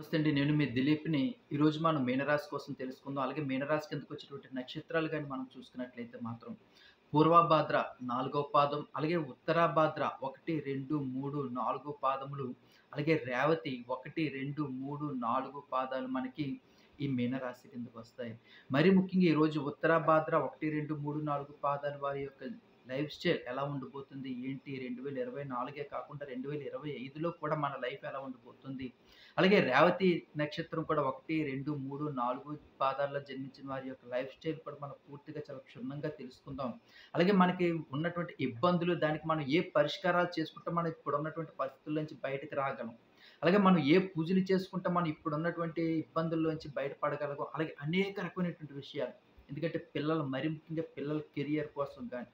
నమస్తే అండి. నేను మీ దిలీప్‌ని. ఈరోజు మనం మీనరాశి కోసం తెలుసుకుందాం. అలాగే మీనరాశి కిందకు వచ్చేటువంటి నక్షత్రాలు గాని మనం చూసుకున్నట్లయితే మాత్రం పూర్వభాద్ర 4వ పాదం, అలాగే ఉత్తరాభాద్ర 1, 2, 3, 4 పాదములు, అలాగే రేవతి 1, 2, 3, 4 పాదాలు మనకి ఈ మీనరాశి కిందకొస్తాయి. మరి ముఖ్యంగా ఈరోజు ఉత్తరాభాద్ర 1, 2, 3, 4 పాదాల వారి యొక్క లైఫ్ స్టైల్ ఎలా ఉండబోతుంది? ఏంటి? 2024 కాకుండా 2025లో కూడా మన లైఫ్ ఎలా ఉండబోతుంది? అలాగే రేవతి నక్షత్రం కూడా 1, 2, 3, 4 పాదాల్లో జన్మించిన వారి యొక్క లైఫ్ స్టైల్ కూడా మనం పూర్తిగా చాలా క్షుణ్ణంగా తెలుసుకుందాం. అలాగే మనకి ఉన్నటువంటి ఇబ్బందులు, దానికి మనం ఏ పరిష్కారాలు చేసుకుంటే మనం ఇప్పుడున్నటువంటి పరిస్థితుల నుంచి బయటకి రాగలం. అలాగే మనం ఏ పూజలు చేసుకుంటే మనం ఇప్పుడున్నటువంటి ఇబ్బందుల్లోంచి బయటపడగలం. అలాగే అనేక రకమైనటువంటి విషయాలు. ఎందుకంటే పిల్లలు మరి ముఖ్యంగా పిల్లల కెరియర్ కోసం గాని,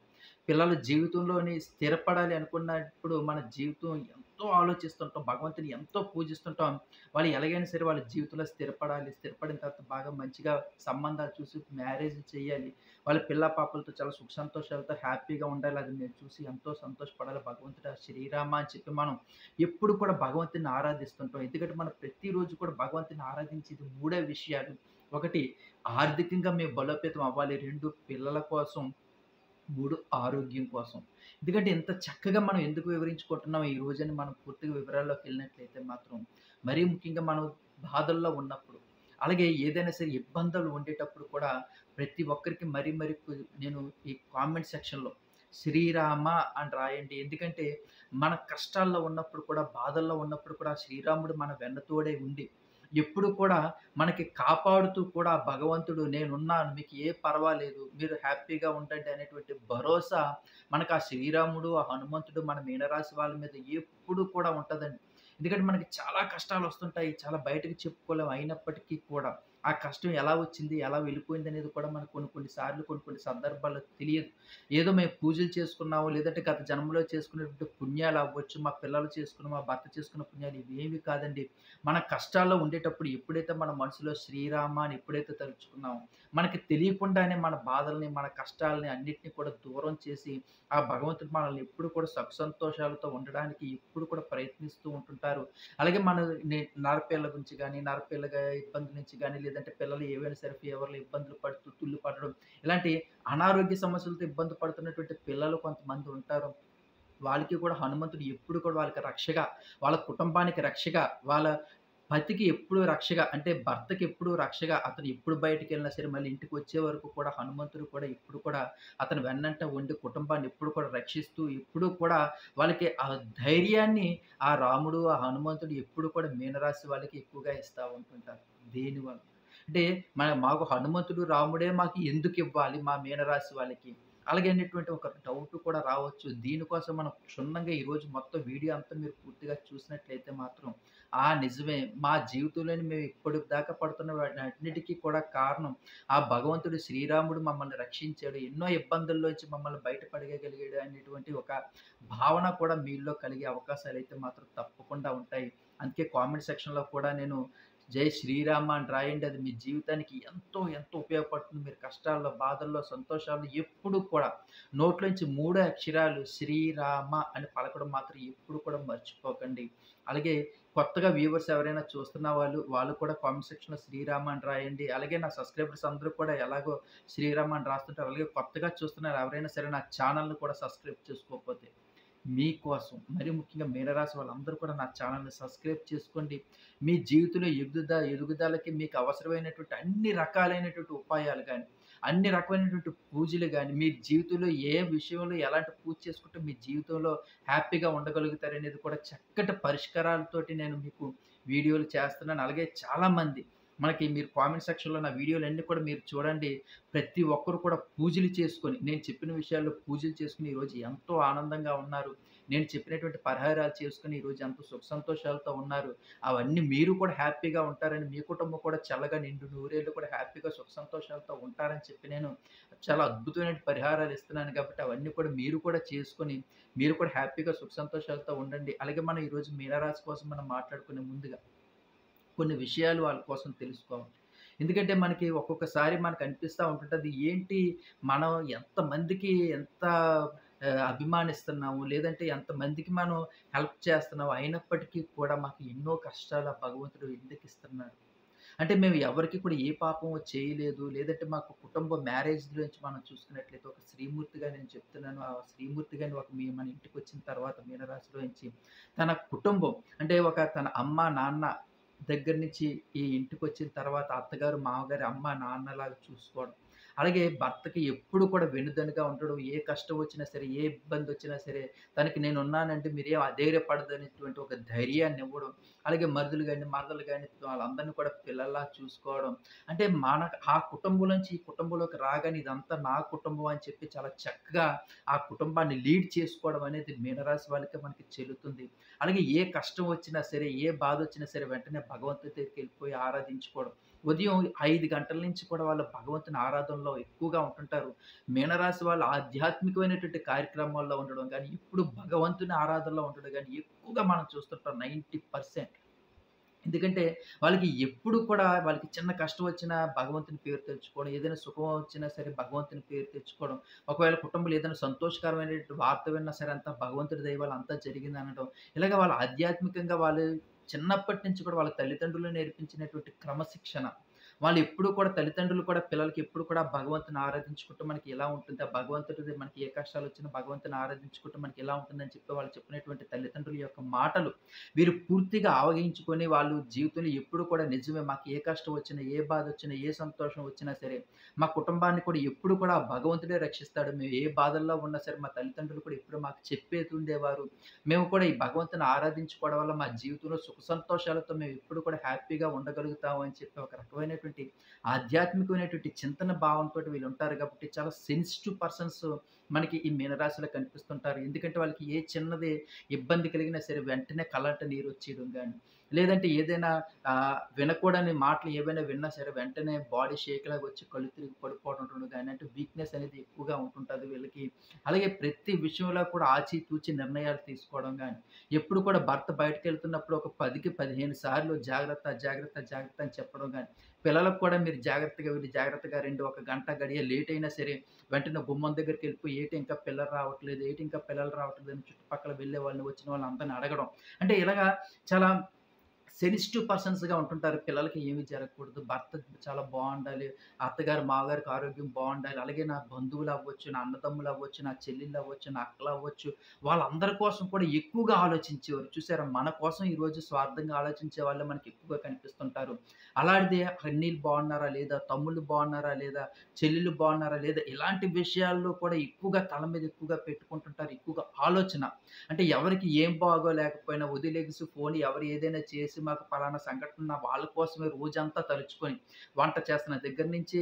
పిల్లల జీవితంలోని స్థిరపడాలి అనుకున్నప్పుడు మన జీవితం ఎంతో ఆలోచిస్తుంటాం. భగవంతుని ఎంతో పూజిస్తుంటాం. వాళ్ళు ఎలాగైనా సరే వాళ్ళ జీవితంలో స్థిరపడాలి. స్థిరపడిన తర్వాత బాగా మంచిగా సంబంధాలు చూసి మ్యారేజ్ చేయాలి. వాళ్ళ పిల్ల పాపలతో చాలా సుఖ సంతోషాలతో హ్యాపీగా ఉండాలి. అది నేను చూసి ఎంతో సంతోషపడాలి. భగవంతుడా శ్రీరామ అని చెప్పి మనం ఎప్పుడు కూడా భగవంతుడిని ఆరాధిస్తుంటాం. ఎందుకంటే మనం ప్రతిరోజు కూడా భగవంతుని ఆరాధించేది మూడే విషయాలు. ఒకటి ఆర్థికంగా మేము బలోపేతం అవ్వాలి. 2 పిల్లల కోసం, 3 ఆరోగ్యం కోసం. ఎందుకంటే ఇంత చక్కగా మనం ఎందుకు వివరించుకుంటున్నాం ఈ రోజని మనం పూర్తిగా వివరాల్లోకెళ్ళినట్లయితే మాత్రం, మరీ ముఖ్యంగా మనం బాధల్లో ఉన్నప్పుడు, అలాగే ఏదైనా సరే ఇబ్బందులు ఉండేటప్పుడు కూడా ప్రతి ఒక్కరికి మరీ మరి నేను ఈ కామెంట్ సెక్షన్‌లో శ్రీరామ అని రాయండి. ఎందుకంటే మన కష్టాల్లో ఉన్నప్పుడు కూడా, బాధల్లో ఉన్నప్పుడు కూడా శ్రీరాముడు మన వెన్నతోడే ఉండి ఎప్పుడు కూడా మనకి కాపాడుతూ కూడా ఆ భగవంతుడు నేనున్నాను. మీకు ఏ పర్వాలేదు. మీరు హ్యాపీగా ఉండండి అనేటువంటి భరోసా మనకు ఆ శ్రీరాముడు, ఆ హనుమంతుడు మన మీనరాశి వాళ్ళ మీద ఎప్పుడు కూడా ఉంటదండి. ఎందుకంటే మనకి చాలా కష్టాలొస్తుంటాయి. చాలా బయటకి చెప్పుకోలేం. అయినప్పటికీ కూడా ఆ కష్టం ఎలా వచ్చింది? ఎలా వెళ్ళిపోయిందనేది కూడా మనకు కొన్ని కొన్ని సార్లు, కొన్ని కొన్ని సందర్భాల్లో తెలియదు. ఏదో మేము పూజలు చేసుకున్నాము, లేదంటే గత జన్మలో చేసుకున్నటువంటి పుణ్యాలు అవ్వచ్చు, మా పిల్లలు చేసుకున్న, మా భర్త చేసుకున్న పుణ్యాలు ఇవేవి కాదండి. మన కష్టాల్లో ఉండేటప్పుడు ఎప్పుడైతే మన మనసులో శ్రీరామ అని ఎప్పుడైతే తలుచుకున్నామో, మనకి తెలియకుండానే మన బాధల్ని, మన కష్టాల్ని అన్నిటిని కూడా దూరం చేసి, ఆ భగవంతుడు మనల్ని ఎప్పుడు కూడా సుఖ సంతోషాలతో ఉండడానికి ఎప్పుడు కూడా ప్రయత్నిస్తూ ఉంటుంటారు. అలాగే మన నరపిల్లల గురించి గానీ, నరపిల్లగా ఇబ్బందుల నుంచి గానీ, లేదంటే పిల్లలు ఏవైనా సరే ఫీవర్‌లో ఇబ్బందులు పడుతూ, తుల్లు పడడం, ఇలాంటి అనారోగ్య సమస్యలతో ఇబ్బంది పడుతున్నటువంటి పిల్లలు కొంతమంది ఉంటారు. వాళ్ళకి కూడా హనుమంతుడు ఎప్పుడు కూడా వాళ్ళకి రక్షగా, వాళ్ళ కుటుంబానికి రక్షగా, వాళ్ళ పతికి ఎప్పుడు రక్షగా, అంటే భర్తకి ఎప్పుడు రక్షగా, అతను ఎప్పుడు బయటికెళ్ళినా సరే మళ్ళీ ఇంటికొచ్చే వరకు కూడా హనుమంతుడు కూడా ఎప్పుడు కూడా అతని వెన్నంట ఉండి కుటుంబాన్ని ఎప్పుడు కూడా రక్షిస్తూ, ఎప్పుడూ కూడా వాళ్ళకి ఆ ధైర్యాన్ని ఆ రాముడు, ఆ హనుమంతుడు ఎప్పుడు కూడా మీనరాశి వాళ్ళకి ఎక్కువగా ఇస్తా ఉంటుంటారు. దేనివల్ల? అంటే మాకు హనుమంతుడు, రాముడే మాకు ఎందుకివ్వాలి మా మీనరాశి వాళ్ళకి? అలాగే అనేటువంటి ఒక డౌట్ కూడా రావచ్చు. దీనికోసం మనం క్షుణ్ణంగా ఈరోజు మొత్తం వీడియో అంతా మీరు పూర్తిగా చూసినట్లయితే మాత్రం, నిజమే మా జీవితంలోని మేము ఇప్పటిదాకా పడుతున్న వాటన్నిటికి కూడా కారణం ఆ భగవంతుడు శ్రీరాముడు మమ్మల్ని రక్షించాడు. ఎన్నో ఇబ్బందుల్లోంచి మమ్మల్ని బయటపడగలిగాడు అనేటువంటి ఒక భావన కూడా మీలో కలిగే అవకాశాలైతే మాత్రం తప్పకుండా ఉంటాయి. అందుకే కామెంట్ సెక్షన్‌లో కూడా నేను జై శ్రీరామ అని రాయండి. అది మీ జీవితానికి ఎంతో, ఎంతో ఉపయోగపడుతుంది. మీరు కష్టాల్లో, బాధల్లో, సంతోషాల్లో ఎప్పుడు కూడా నోట్లోంచి 3 అక్షరాలు శ్రీరామ అని పలకడం మాత్రం ఎప్పుడు కూడా మర్చిపోకండి. అలాగే కొత్తగా వ్యూవర్స్ ఎవరైనా చూస్తున్న వాళ్ళు కూడా కామెంట్ సెక్షన్‌లో శ్రీరామ అని రాయండి. అలాగే నా సబ్‌స్క్రైబర్స్ అందరూ కూడా ఎలాగో శ్రీరామ అని రాస్తుంటారు. అలాగే కొత్తగా చూస్తున్న ఎవరైనా సరే నా ఛానెల్‌ని కూడా సబ్‌స్క్రైబ్ చేసుకోకపోతే మీకోసం మరి ముఖ్యంగా మీనరాశి వాళ్ళందరూ కూడా నా ఛానెల్‌ని సబ్‌స్క్రైబ్ చేసుకోండి. మీ జీవితంలో ఎదుగుదలకి మీకు అవసరమైనటువంటి అన్ని రకాలైనటువంటి ఉపాయాలు గాని, అన్ని రకమైనటువంటి పూజలు గాని, మీ జీవితంలో ఏ విషయంలో ఎలాంటి పూజ చేసుకుంటే మీ జీవితంలో హ్యాపీగా ఉండగలుగుతారనేది కూడా చక్కటి పరిష్కారాలతోటి నేను మీకు వీడియోలు చేస్తున్నాను. అలాగే చాలామంది మనకి మీరు కామెంట్ సెక్షన్‌లో నా వీడియోలన్నీ కూడా మీరు చూడండి. ప్రతి ఒక్కరు కూడా పూజలు చేసుకొని, నేను చెప్పిన విషయాల్లో పూజలు చేసుకొని ఈరోజు ఎంతో ఆనందంగా ఉన్నారు. నేను చెప్పినటువంటి పరిహారాలు చేసుకొని ఈరోజు ఎంతో సుఖ సంతోషాలతో ఉన్నారు. అవన్నీ మీరు కూడా హ్యాపీగా ఉంటారని, మీ కుటుంబం కూడా చల్లగా నిండు నూరేళ్ళు కూడా హ్యాపీగా సుఖ సంతోషాలతో ఉంటారని చెప్పి నేను చాలా అద్భుతమైన పరిహారాలు ఇస్తున్నాను కాబట్టి అవన్నీ కూడా మీరు కూడా చేసుకొని, మీరు కూడా హ్యాపీగా సుఖ సంతోషాలతో ఉండండి. అలాగే మనం ఈరోజు మీనరాశి కోసం మనం మాట్లాడుకునే ముందుగా కొన్ని విషయాలు వాళ్ళ కోసం తెలుసుకోవాలి. ఎందుకంటే మనకి ఒక్కొక్కసారి మనకు అనిపిస్తా ఉంటుంటది. ఏంటి మనం ఎంతమందికి ఎంత అభిమానిస్తున్నాము, లేదంటే ఎంతమందికి మనం హెల్ప్ చేస్తున్నాము, అయినప్పటికీ కూడా మాకు ఎన్నో కష్టాలు ఆ భగవంతుడు ఎందుకిస్తున్నాడు? అంటే మేము ఎవరికీ కూడా ఏ పాపము చేయలేదు. లేదంటే మాకు కుటుంబ మ్యారేజ్ గురించి మనం చూసుకున్నట్లయితే ఒక శ్రీమూర్తిగా నేను చెప్తున్నాను. ఆ శ్రీమూర్తి గాని మన ఇంటికొచ్చిన తర్వాత మీనరాశిలో నుంచి తన కుటుంబం అంటే తన అమ్మ, నాన్న దగ్గర నుంచి ఈ ఇంటికొచ్చిన తర్వాత అత్తగారు, మామగారు, అమ్మ, నాన్నలాగా చూసుకోవడం. అలాగే భర్తకి ఎప్పుడు కూడా వెన్నుదన్నుగా ఉండడం. ఏ కష్టం వచ్చినా సరే, ఏ ఇబ్బందొచ్చినా సరే తనకి నేనున్నానంటే మీరేం అధైర్యపడదనేటువంటి ఒక ధైర్యాన్నివ్వడం. అలాగే మరదలు గాని వాళ్ళందరిని కూడా పిల్లల్లా చూసుకోవడం. అంటే ఆ కుటుంబం నుంచి ఈ కుటుంబంలోకి రాగానే ఇదంతా నా కుటుంబం అని చెప్పి చాలా చక్కగా ఆ కుటుంబాన్ని లీడ్ చేసుకోవడం అనేది మీనరాశి వాళ్ళకే మనకి చెల్లుతుంది. అలాగే ఏ కష్టం వచ్చినా సరే, ఏ బాధొచ్చినా సరే వెంటనే భగవంతుడి దగ్గరికెళ్ళిపోయి ఆరాధించుకోవడం. ఉదయం 5 గంటల నుంచి కూడా వాళ్ళు భగవంతుని ఆరాధనలో ఎక్కువగా ఉంటుంటారు. మీనరాశి వాళ్ళు ఆధ్యాత్మికమైనటువంటి కార్యక్రమాల్లో ఉండడం గాని, ఇప్పుడు భగవంతుని ఆరాధనలో ఉండడం గాని ఎక్కువగా మనం చూస్తుంటాం 90%. ఎందుకంటే వాళ్ళకి ఎప్పుడు కూడా వాళ్ళకి చిన్న కష్టం వచ్చినా భగవంతుని పేరు తెచ్చుకోవడం, ఏదైనా సుఖం వచ్చినా సరే భగవంతుని పేరు తెచ్చుకోవడం. ఒకవేళ కుటుంబంలో ఏదైనా సంతోషకరమైనటువంటి వార్త విన్నా సరే అంతా భగవంతుడి దయ వల్ల అంతా జరిగిందనడం. ఇలాగ వాళ్ళు ఆధ్యాత్మికంగా వాళ్ళు చిన్నప్పటి నుంచి కూడా వాళ్ళ తల్లిదండ్రులు నేర్పించినటువంటి క్రమశిక్షణ. వాళ్ళెప్పుడు కూడా తల్లిదండ్రులు కూడా పిల్లలకి ఎప్పుడు కూడా భగవంతుని ఆరాధించుకుంటూ మనకి ఎలా ఉంటుంది, ఆ భగవంతుడిది మనకి ఏ కష్టాలొచ్చినా భగవంతుని ఆరాధించుకుంటూ మనకి ఎలా ఉంటుందని చెప్పి వాళ్ళు చెప్పినటువంటి తల్లిదండ్రుల యొక్క మాటలు వీరు పూర్తిగా ఆవగించుకొని వాళ్ళు జీవితంలో ఎప్పుడు కూడా నిజమే మాకు ఏ కష్టం వచ్చినా, ఏ బాధొచ్చినా, ఏ సంతోషం వచ్చినా సరే, మా కుటుంబాన్ని కూడా ఎప్పుడు కూడా ఆ భగవంతుడే రక్షిస్తాడు. మేము ఏ బాధల్లో ఉన్నా సరే మా తల్లిదండ్రులు కూడా ఎప్పుడు మాకు చెప్పేదుండేవారు. మేము కూడా ఈ భగవంతుని ఆరాధించుకోవడం వల్ల మా జీవితంలో సుఖ సంతోషాలతో మేము ఎప్పుడు కూడా హ్యాపీగా ఉండగలుగుతాము అని చెప్పి ఒక రకమైనటువంటి ఆధ్యాత్మికమైనటువంటి చింతన భావంతోటి వీళ్ళుంటారు కాబట్టి చాలా సెన్సిటివ్ పర్సన్స్ మనకి ఈ మీనరాశిలో కనిపిస్తుంటారు. ఎందుకంటే వాళ్ళకి ఏ చిన్నది ఇబ్బంది కలిగినా సరే వెంటనే కళ్ళంట నీరొచ్చేయడం గాని, లేదంటే ఏదైనా వినకూడని మాటలు ఏవైనా విన్నా సరే వెంటనే బాడీ షేక్ లాగా వచ్చి కళ్ళు తిరిగి పడిపోవడం గాని, అంటే వీక్‌నెస్ అనేది ఎక్కువగా ఉంటుంటది వీళ్ళకి. అలాగే ప్రతి విషయంలో కూడా ఆచితూచి నిర్ణయాలు తీసుకోవడం గాని, ఎప్పుడు కూడా భర్త బయటికెళ్తున్నప్పుడు ఒక 10కి 15 సార్లు జాగ్రత్త, జాగ్రత్త, జాగ్రత్త అని చెప్పడం గాని, పిల్లలకు కూడా మీరు జాగ్రత్తగా వెళ్లి జాగ్రత్తగా రండి. ఒక గంట గడియ లేట్ అయినా సరే వెంటనే గుమ్మం దగ్గరికెళ్ళిపోయి ఏటి ఇంకా పిల్లలు రావట్లేదు, ఏటి ఇంకా పిల్లలు రావట్లేదు అని చుట్టుపక్కల వెళ్ళే వాళ్ళని, వచ్చిన వాళ్ళని అందరిని అడగడం. అంటే ఇలాగా చాలా సెన్సిటివ్ పర్సన్స్‌గా ఉంటుంటారు. పిల్లలకి ఏమి జరగకూడదు. భర్త చాలా బావుండాలి. అత్తగారు, మామగారికి ఆరోగ్యం బావుండాలి. అలాగే నా బంధువులవ్వచ్చు, నా అన్నదమ్ములవ్వచ్చు, నా చెల్లెళ్ళవ్వచ్చు, నా అక్కలవ్వచ్చు, వాళ్ళందరి కోసం కూడా ఎక్కువగా ఆలోచించేవారు. చూసారా మన కోసం ఈరోజు స్వార్థంగా ఆలోచించే వాళ్ళే మనకి ఎక్కువగా కనిపిస్తుంటారు. అలాంటిది అన్నీళ్ళు బావున్నారా లేదా? తమ్ముళ్ళు బావున్నారా లేదా? చెల్లెళ్ళు బావున్నారా లేదా? ఇలాంటి విషయాల్లో కూడా ఎక్కువగా తల మీద ఎక్కువగా పెట్టుకుంటుంటారు. ఎక్కువగా ఆలోచన. అంటే ఎవరికి ఏం బాగోలేకపోయినా ఉదయలెగిసి ఫోన్ ఎవరు ఏదైనా చేసి మాకు పలానా సంఘటన వాళ్ళ కోసమే రోజంతా తలుచుకొని వంట చేస్తున్న దగ్గర నుంచి,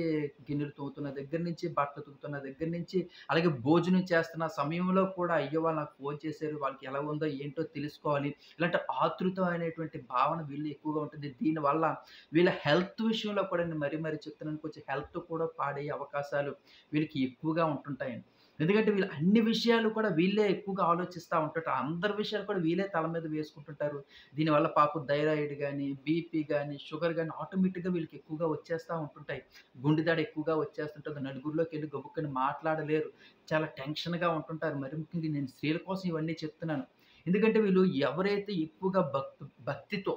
గిన్నెలు తోముతున్న దగ్గర నుంచి, బట్టలు ఉతుకుతున్న దగ్గర నుంచి, అలాగే భోజనం చేస్తున్న సమయంలో కూడా అయ్యో! వాళ్ళు నాకు ఫోన్ చేశారు. వాళ్ళకి ఎలా ఉందో ఏంటో తెలుసుకోవాలి. ఇలాంటి ఆతృత అనేటువంటి భావన వీళ్ళు ఎక్కువగా ఉంటుంది. దీనివల్ల వీళ్ళ హెల్త్ విషయంలో కూడా నేను మరీ మరీ చెప్తున్నాను. కొంచెం హెల్త్ కూడా పాడయ్యే అవకాశాలు వీళ్ళకి ఎక్కువగా ఉంటుంటాయండి. ఎందుకంటే వీళ్ళు అన్ని విషయాలు కూడా వీళ్ళే ఎక్కువగా ఆలోచిస్తా ఉంటుంటారు. అందరి విషయాలు కూడా వీళ్ళే తల మీద వేసుకుంటుంటారు. దీనివల్ల పాపం థైరాయిడ్ గాని, బీపీ గాని, షుగర్ గాని ఆటోమేటిక్‌గా వీళ్ళకి ఎక్కువగా వచ్చేస్తా ఉంటుంటాయి. గుండె దడ ఎక్కువగా వచ్చేస్తుంటది. నలుగురిలోకెళ్ళి గబుక్కని మాట్లాడలేరు. చాలా టెన్షన్‌గా ఉంటుంటారు. మరి ముఖ్యంగా నేను స్త్రీల కోసం ఇవన్నీ చెప్తున్నాను. ఎందుకంటే వీళ్ళు ఎవరైతే ఎక్కువగా భక్తితో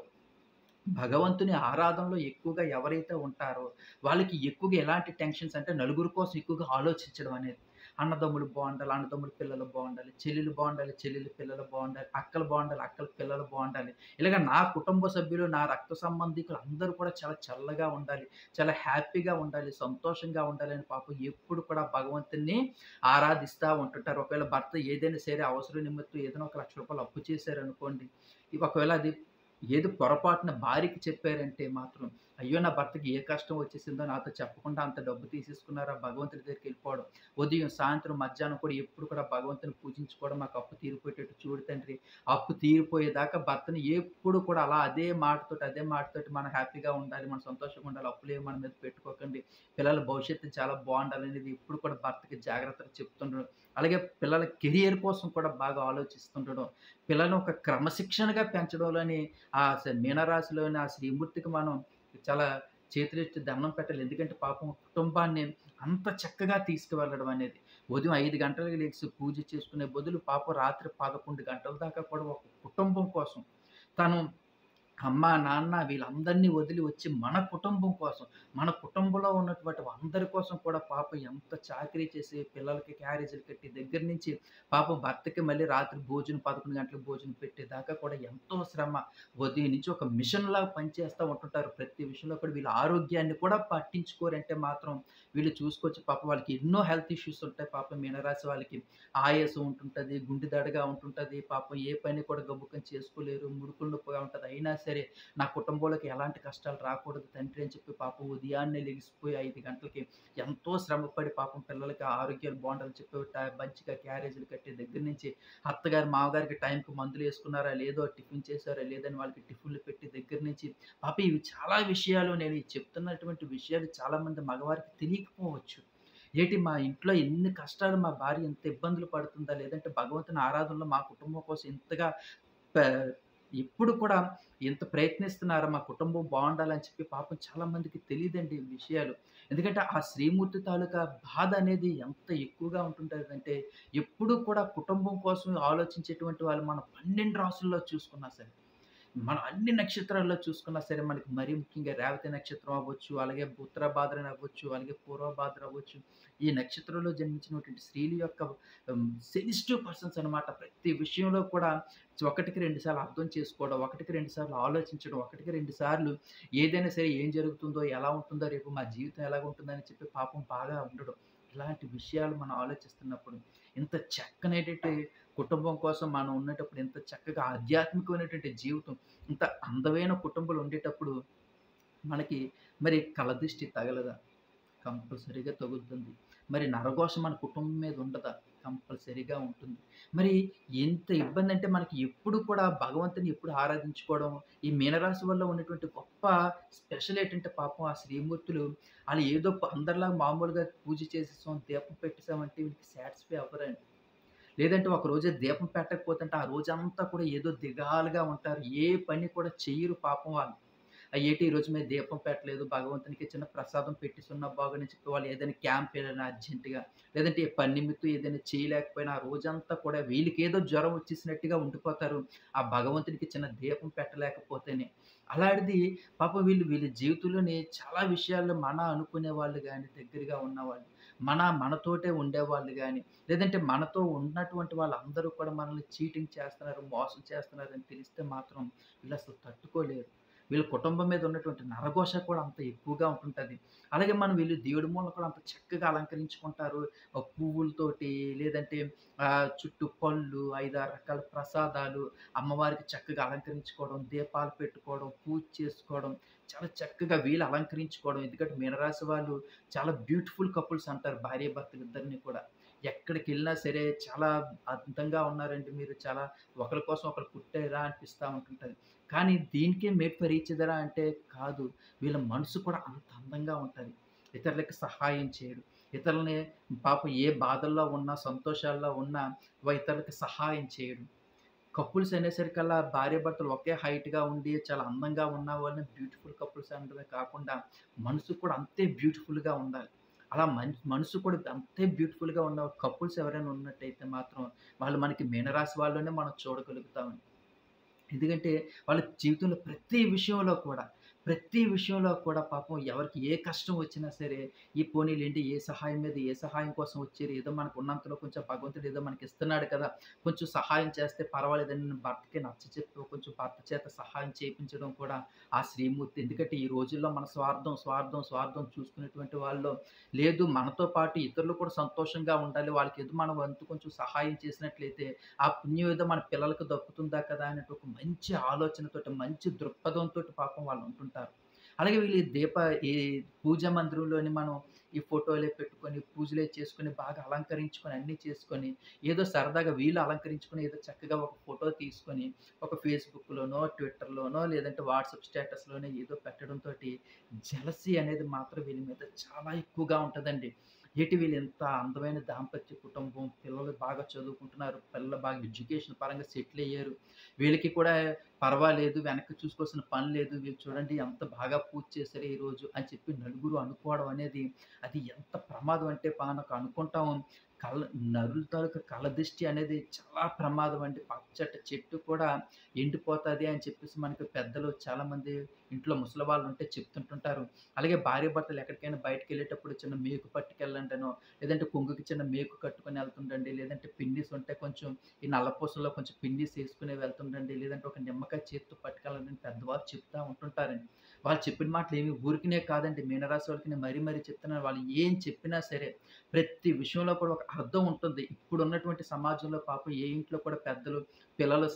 భగవంతుని ఆరాధనలో ఎక్కువగా ఎవరైతే ఉంటారో, వాళ్ళకి ఎక్కువగా ఎలాంటి టెన్షన్స్ అంటే నలుగురు కోసం ఎక్కువగా ఆలోచించడం అనేది. అన్నదమ్ములు బావుండాలి, అన్నదమ్ముల పిల్లలు బావుండాలి, చెల్లెలు బావుండాలి, చెల్లెలి పిల్లలు బావుండాలి, అక్కలు బావుండాలి, అక్కల పిల్లలు బావుండాలి. ఇలాగ నా కుటుంబ సభ్యులు, నా రక్త సంబంధికులు అందరూ కూడా చాలా చల్లగా ఉండాలి, చాలా హ్యాపీగా ఉండాలి, సంతోషంగా ఉండాలని పాపం ఎప్పుడు కూడా భగవంతుడిని ఆరాధిస్తా ఉంటుంటారు. ఒకవేళ భర్త ఏదైనా సరే అవసరం నిమిత్తం ఏదైనా ఒక రూ. 1,00,000 అప్పు చేశారనుకోండి, ఒకవేళ అది ఏదో పొరపాటున భార్యకి చెప్పారంటే మాత్రం, అయ్యో! నా భర్తకి ఏ కష్టం వచ్చేసిందో నాతో చెప్పకుండా అంత డబ్బు తీసేసుకున్నారా భగవంతుడి దగ్గరికెళ్ళిపోవడం. ఉదయం, సాయంత్రం, మధ్యాహ్నం కూడా ఎప్పుడు కూడా భగవంతుని పూజించుకోవడం, మాకు అప్పు తీరిపోయేటట్టు చూడు తండ్రి. అప్పు తీరిపోయేదాకా భర్తని ఎప్పుడు కూడా అలా అదే మాటతోటి మనం హ్యాపీగా ఉండాలి, మనం సంతోషంగా ఉండాలి, అప్పులేమి మన మీద పెట్టుకోకండి. పిల్లల భవిష్యత్తు చాలా బావుండాలనేది ఎప్పుడు కూడా భర్తకి జాగ్రత్తగా చెప్తుండడం. అలాగే పిల్లల కెరియర్ కోసం కూడా బాగా ఆలోచిస్తుండడం. పిల్లల్ని ఒక క్రమశిక్షణగా పెంచడంలోని మీనరాశిలోని ఆ శ్రీమూర్తికి మనం చాలా చేతులెత్తి దండం పెట్టాలి. ఎందుకంటే పాపం కుటుంబాన్ని అంత చక్కగా తీసుకువెళ్ళడం అనేది. ఉదయం 5 గంటలకు లెగిసి పూజ చేసుకునే బదులు పాపం రాత్రి 11 గంటల దాకా కూడా ఒక కుటుంబం కోసం తను అమ్మ, నాన్న వీళ్ళందరిని వదిలి వచ్చి మన కుటుంబం కోసం, మన కుటుంబంలో ఉన్నటువంటి అందరి కోసం కూడా పాపం ఎంత చాకిరీ చేసి పిల్లలకి క్యారేజీలు కట్టి దగ్గర నుంచి పాపం భర్తకి మళ్ళీ రాత్రి భోజనం 11 గంటలకు భోజనం పెట్టేదాకా కూడా ఎంతో శ్రమ. ఉదయం నుంచి ఒక మిషన్‌లాగా పనిచేస్తా ఉంటుంటారు. ప్రతి విషయంలో కూడా వీళ్ళ ఆరోగ్యాన్ని కూడా పట్టించుకోరంటే మాత్రం వీళ్ళు చూసుకోవచ్చు. పాపం వాళ్ళకి ఎన్నో హెల్త్ ఇష్యూస్ ఉంటాయి. పాపం మీనరాశి వాళ్ళకి ఆయాసం ఉంటుంటది, గుండె దడగా ఉంటుంటది. పాపం ఏ పని కూడా గబుక్కని చేసుకోలేరు. ముడుకులు నొప్పిగా ఉంటది. అయినా సరే నా కుటుంబంలోకి ఎలాంటి కష్టాలు రాకూడదు తండ్రి అని చెప్పి పాపం ఉదయాన్నే లెగిసిపోయి 5 గంటలకి ఎంతో శ్రమపడి పాపం పిల్లలకి ఆరోగ్యాలు బావుండాలని చెప్పి మంచిగా క్యారేజీలు కట్టే దగ్గర నుంచి అత్తగారు, మామగారికి టైంకి మందులేసుకున్నారా లేదో, టిఫిన్ చేశారా లేదని వాళ్ళకి టిఫిన్‌లు పెట్టి దగ్గర నుంచి పాపం ఇవి చాలా విషయాలు నేను ఈ చెప్తున్నటువంటి విషయాలు చాలామంది మగవారికి తెలియకపోవచ్చు. మా ఇంట్లో ఎన్ని కష్టాలు మా భార్య ఇంత ఇబ్బందులు పడుతుందా? లేదంటే భగవంతుని ఆరాధనలో మా కుటుంబం కోసం ఇంతగా ప ఎప్పుడు కూడా ఎంత ప్రయత్నిస్తున్నారో మా కుటుంబం బావుండాలని చెప్పి పాపం చాలా మందికి తెలీదండి ఈ విషయాలు. ఎందుకంటే ఆ శ్రీమూర్తి తాలూకా బాధ అనేది ఎంత ఎక్కువగా ఉంటుంటదంటే ఎప్పుడూ కూడా కుటుంబం కోసం ఆలోచించేటువంటి వాళ్ళు మనం 12 రాసుల్లో చూసుకున్నా సరే. మనం అన్ని నక్షత్రాల్లో చూసుకున్నా సరే మనకి మరీ ముఖ్యంగా రేవతి నక్షత్రం అవ్వచ్చు, అలాగే ఉత్తరాభాద్ర అవ్వచ్చు, అలాగే పూర్వభాద్ర అవ్వచ్చు. ఈ నక్షత్రంలో జన్మించినటువంటి స్త్రీల యొక్క సెన్సిటివ్ పర్సన్స్ అనమాట. ప్రతి విషయంలో కూడా ఒకటికి 2 సార్లు అర్థం చేసుకోవడం, ఒకటికి 2 సార్లు ఆలోచించడం, ఒకటికి 2 సార్లు ఏదైనా సరే ఏం జరుగుతుందో, ఎలా ఉంటుందో, రేపు మా జీవితం ఎలాగుంటుందని చెప్పి పాపం బాగా ఉండడం. ఇలాంటి విషయాలు మనం ఆలోచిస్తున్నప్పుడు ఇంత చక్కనైనటువంటి కుటుంబం కోసం మనం ఉండేటప్పుడు ఎంత చక్కగా ఆధ్యాత్మికమైనటువంటి జీవితం, ఇంత అందమైన కుటుంబాలు ఉండేటప్పుడు మనకి మరి కలదృష్టి తగలదా? కంపల్సరీగా తగులుతుంది. మరి నరఘోష మన కుటుంబం మీద ఉండదా? కంపల్సరీగా ఉంటుంది. మరి ఎంత ఇబ్బందంటే మనకి ఎప్పుడు కూడా భగవంతుని ఎప్పుడు ఆరాధించుకోవడం, ఈ మీనరాశి వల్ల ఉన్నటువంటి గొప్ప స్పెషల్ ఏంటంటే పాపం ఆ శ్రీమూర్తులు ఆళ్ళు ఏదో అందరిలాగా మామూలుగా పూజ చేసేసాం, దీపం పెట్టేసామంటే వీళ్ళకి సాటిస్ఫై అవ్వరండి. లేదంటే ఒక రోజే దీపం పెట్టకపోతుంటే ఆ రోజంతా కూడా ఏదో దిగాలుగా ఉంటారు. ఏ పని కూడా చెయ్యరు పాపం వాళ్ళు. ఈరోజు మేము దీపం పెట్టలేదు, భగవంతునికి చిన్న ప్రసాదం పెట్టేసున్నా బాగుండని చెప్పి వాళ్ళు ఏదైనా క్యాంప్ ఎళ్ళాలి అర్జెంట్‌గా. లేదంటే ఏ పని నిమిత్తం ఏదైనా చేయలేకపోయినా ఆ రోజంతా కూడా వీళ్ళకేదో జ్వరం వచ్చేసినట్టుగా ఉండిపోతారు. ఆ భగవంతుడికి చిన్న దీపం పెట్టలేకపోతేనే. అలాంటిది పాపం వీళ్ళ జీవితంలోని చాలా విషయాల్లో మన అనుకునే వాళ్ళు గాని, దగ్గరగా ఉన్నవాళ్ళు, మనతోటే ఉండేవాళ్ళు గాని, లేదంటే మనతో ఉన్నటువంటి వాళ్ళందరూ కూడా మనల్ని చీటింగ్ చేస్తున్నారు, మోసం చేస్తున్నారని తెలిస్తే మాత్రం వీళ్ళసలు తట్టుకోలేరు. వీళ్ళ కుటుంబం మీద ఉన్నటువంటి నరఘోష కూడా అంత ఎక్కువగా ఉంటుంటది. అలాగే వీళ్ళు దేవుడి మూలను కూడా అంత చక్కగా అలంకరించుకుంటారు. పువ్వులతోటి లేదంటే చుట్టూ పళ్ళు, 5, 6 రకాల ప్రసాదాలు, అమ్మవారికి చక్కగా అలంకరించుకోవడం, దీపాలు పెట్టుకోవడం, పూజ చేసుకోవడం, చాలా చక్కగా వీళ్ళు అలంకరించుకోవడం. ఎందుకంటే మీనరాశి వాళ్ళు చాలా బ్యూటిఫుల్ కపుల్స్ అంటారు భార్యాభర్తలిద్దరిని కూడా. ఎక్కడికెళ్ళినా సరే చాలా అందంగా ఉన్నారండి మీరు. చాలా ఒకరి కోసం ఒకరు పుట్టారా అనిపిస్తా ఉంటుంటది. కానీ దీనికే మేడ్ ఫర్ ఈచ్ అదరా అంటే కాదు. వీళ్ళ మనసు కూడా అంత అందంగా ఉంటది. ఇతరులకి సహాయం చేయడం. ఇతరులని పాపం ఏ బాధల్లో ఉన్నా, సంతోషాల్లో ఉన్నా ఇతరులకి సహాయం చేయడం. కపుల్స్ అనేసరికల్లా భార్యాభర్తలు ఒకే హైట్‌గా ఉండి చాలా అందంగా ఉన్న వాళ్ళని బ్యూటిఫుల్ కపుల్స్ అనడమే కాకుండా మనసు కూడా అంతే బ్యూటిఫుల్‌గా ఉండాలి. అలా మనసు కూడా అంతే బ్యూటిఫుల్‌గా ఉన్న కపుల్స్ ఎవరైనా ఉన్నట్టయితే మాత్రం వాళ్ళు మనకి మీనరాశి వాళ్ళనే మనం చూడగలుగుతామండి. ఎందుకంటే వాళ్ళ జీవితంలో ప్రతి విషయంలో కూడా పాపం ఎవరికి ఏ కష్టం వచ్చినా సరే, ఈ పోనీలెండి ఏ సహాయం కోసం వచ్చారు. ఏదో మనకు ఉన్నంతలో కొంచెం భగవంతుడు ఏదో మనకి ఇస్తున్నాడు కదా! కొంచెం సహాయం చేస్తే పర్వాలేదని భర్తకి నచ్చచెప్పి కొంచెం భర్త చేత సహాయం చేపించడం కూడా ఆ శ్రీమూర్తి. ఎందుకంటే ఈ రోజుల్లో మన స్వార్థం చూసుకునేటువంటి వాళ్ళు లేదు మనతో పాటు ఇతరులు కూడా సంతోషంగా ఉండాలి. వాళ్ళకేదో మన వంతు కొంచెం సహాయం చేసినట్లయితే ఆ పుణ్యం ఏదో మన పిల్లలకి దక్కుతుందా కదా! అనేటి ఒక మంచి ఆలోచనతోటి, మంచి దృక్పథంతోటి పాపం వాళ్ళు ఉంటుంటారు. అలాగే వీళ్ళు ఈ పూజా మందిరంలోని మనం ఈ ఫోటోలే పెట్టుకొని, పూజలే చేసుకొని, బాగా అలంకరించుకొని, అన్నీ చేసుకొని, ఏదో సరదాగా వీళ్ళు అలంకరించుకొని, ఏదో చక్కగా ఒక ఫోటో తీసుకొని, ఒక ఫేస్‌బుక్‌లోనో, ట్విట్టర్‌లోనో లేదంటే వాట్సాప్ స్టేటస్‌లోనో ఏదో పెట్టడంతోటి జెలసీ అనేది మాత్రం వీళ్ళ మీద చాలా ఎక్కువగా ఉంటదండి. వీళ్ళు ఇంత అందమైన దాంపత్య కుటుంబం, పిల్లలు బాగా చదువుకుంటున్నారు, పిల్లలు బాగా ఎడ్యుకేషన్ పరంగా సెటిల్ అయ్యారు. వీళ్ళకి కూడా పర్వాలేదు, వెనక్కి చూసుకోవాల్సిన పని లేదు. వీళ్ళు చూడండి ఎంత బాగా పూజ చేశారో ఈరోజు అని చెప్పి నలుగురు అనుకోవడం అనేది అది ఎంత ప్రమాదం అంటే మనకు అనుకుంటాం. కళ్ళ నరుల తాలూకా కళ్ళదిష్టి అనేది చాలా ప్రమాదం అండి. పచ్చటి చెట్టు కూడా ఎండిపోతది అని చెప్పేసి మనకి పెద్దలు చాలామంది ఇంట్లో ముసలివాళ్ళుంటే చెప్తుంటుంటారు. అలాగే భార్యాభర్తలు ఎక్కడికైనా బయటికెళ్ళేటప్పుడు చిన్న మేకు పట్టుకెళ్ళండనో, లేదంటే కొంగుకి చిన్న మేకు కట్టుకొని ఎళ్తుండండి. లేదంటే పిన్నీస్ ఉంటే కొంచెం ఈ నల్లపూసల్లో కొంచెం పిన్నీస్ ఏసుకొని వెళ్తుండండి. లేదంటే ఒక నిమ్మకాయ చేత్తో పట్టుకెళ్ళండి అని పెద్దవాళ్ళు చెప్తా ఉంటుంటారండి. వాళ్ళు చెప్పిన మాటలు ఏమి ఊరికనే కాదండి. మీనరాశి వాళ్ళకి నేను మరీ మరీ చెప్తున్నాను. వాళ్ళు ఏం చెప్పినా సరే ప్రతి విషయంలో కూడా ఒక అర్థం ఉంటుంది. ఇప్పుడున్నటువంటి సమాజంలో పాపం ఏ ఇంట్లో కూడా పెద్దలు, పిల్లలు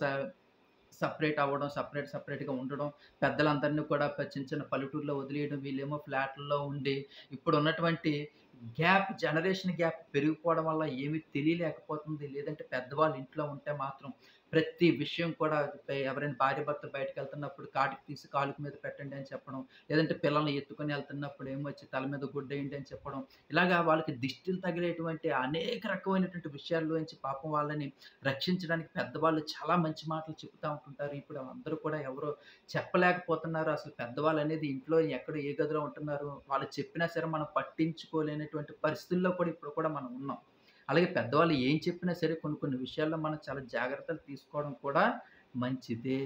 సెపరేట్ అవ్వడం, సెపరేట్‌గా ఉండడం, పెద్దలందరిని కూడా చిన్న చిన్న పల్లెటూరులో వదిలేయడం, వీళ్ళేమో ఫ్లాట్‌ల్లో ఉండి, ఇప్పుడున్నటువంటి జనరేషన్ గ్యాప్ పెరిగిపోవడం వల్ల ఏమీ తెలియలేకపోతుంది. లేదంటే పెద్దవాళ్ళు ఇంట్లో ఉంటే మాత్రం ప్రతి విషయం కూడా ఎవరైనా భార్యాభర్తలు బయటికెళ్తున్నప్పుడు కాటికి తీసి కాలుకి మీద పెట్టండి అని చెప్పడం, లేదంటే పిల్లల్ని ఎత్తుకొని ఎళ్తున్నప్పుడు ఏమొచ్చి తల మీద గుడ్డేయండి అని చెప్పడం. ఇలాగా వాళ్ళకి దిష్టిలు తగిలేటువంటి అనేక రకమైనటువంటి విషయాల్లోంచి పాపం వాళ్ళని రక్షించడానికి పెద్దవాళ్ళు చాలా మంచి మాటలు చెప్తా ఉంటుంటారు. ఇప్పుడు అందరూ కూడా ఎవరు చెప్పలేకపోతున్నారు. అసలు పెద్దవాళ్ళనేది ఇంట్లో ఎక్కడ ఏ గదిలో ఉంటున్నారు. వాళ్ళు చెప్పినా సరే మనం పట్టించుకోలేనటువంటి పరిస్థితుల్లో కూడా ఇప్పుడు కూడా మనం ఉన్నాం. అలాగే పెద్దవాళ్ళు ఏం చెప్పినా సరే కొన్ని కొన్ని విషయాల్లో మనం చాలా జాగ్రత్తలు తీసుకోవడం కూడా మంచిదే.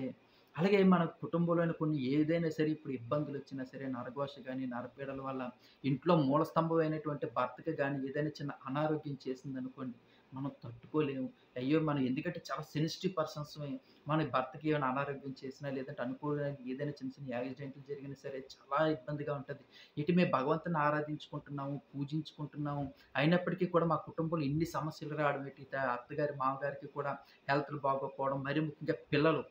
అలాగే మన కుటుంబంలోని కొన్ని ఏదైనా సరే ఇప్పుడు ఇబ్బందులొచ్చినా సరే నరఘోష గాని, నరపీడల వల్ల ఇంట్లో మూల స్తంభమైనటువంటి భర్తకి గాని ఏదైనా చిన్న అనారోగ్యం చేసిందనుకోండి, మనం తట్టుకోలేము. అయ్యో! మనం ఎందుకంటే చాలా సెన్సిటివ్ పర్సన్స్‌మి. మన భర్తకి ఏమైనా అనారోగ్యం చేసినా లేదంటే అనుకోని ఏదైనా చిన్న చిన్న యాక్సిడెంట్లు జరిగినా సరే చాలా ఇబ్బందిగా ఉంటది. ఇటు మేము భగవంతుడిని ఆరాధించుకుంటున్నాము, పూజించుకుంటున్నాము. అయినప్పటికీ కూడా మా కుటుంబంలో ఇన్ని సమస్యలు రావడం ఏంటి, అత్తగారి, మామగారికి కూడా హెల్త్‌లు బాగోకపోవడం, మరీ ముఖ్యంగా పిల్లలు